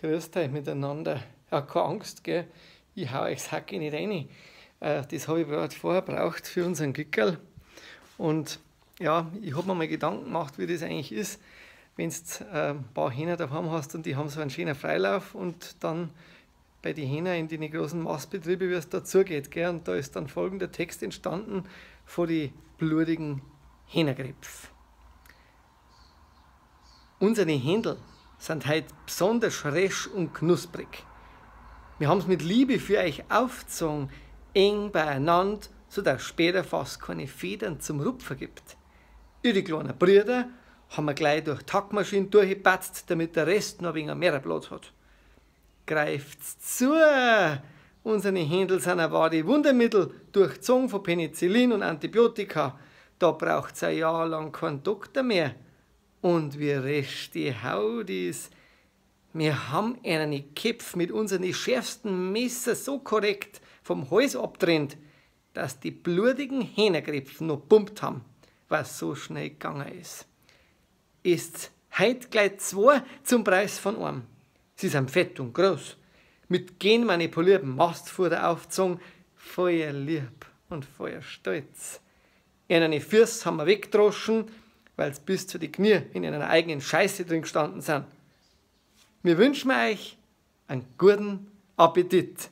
Grüßt euch miteinander. Ja, keine Angst, gell? Ich hau euch das Hacke nicht rein. Das habe ich gerade vorher gebraucht für unseren Gickerl. Und ja, ich habe mir mal Gedanken gemacht, wie das eigentlich ist, wenn du ein paar Hähner daheim hast und die haben so einen schönen Freilauf und dann bei den Hähnern in den großen Mastbetrieben, wie es dazugeht. Gell? Und da ist dann folgender Text entstanden von den blutigen Hähnerkrebs. Unsere Händel sind heute besonders fresh und knusprig. Wir haben es mit Liebe für euch aufgezogen, eng beieinander, sodass es später fast keine Federn zum Rupfen gibt. Ihre kleinen Brüder haben wir gleich durch die Hackmaschine durchgepatzt, damit der Rest noch ein wenig mehr Platz hat. Greift's zu! Unsere Händel sind ein wahre Wundermittel, durchzogen von Penicillin und Antibiotika. Da braucht es ein Jahr lang keinen Doktor mehr. Und wie resch die Haut ist. Wir haben einen Köpf mit unseren schärfsten Messer so korrekt vom Hals abtrennt, dass die blutigen Hähnerkrebs noch pumpt haben, was so schnell gegangen ist. Ist heute gleich 2 zum Preis von einem. Sie sind fett und groß, mit genmanipuliertem Mastfutter aufgezogen, voll lieb und voll stolz. Ihre Füße haben wir weggedroschen, weil sie bis zu die Knie in einer eigenen Scheiße drin gestanden sind. Wir wünschen euch einen guten Appetit.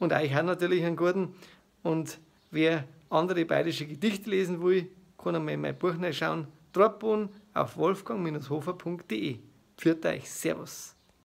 Und euch auch natürlich einen guten. Und wer andere bayerische Gedichte lesen will, kann einmal in mein Buch reinschauen. Tropfen auf wolfgang-hofer.de. Pfiat euch, Servus.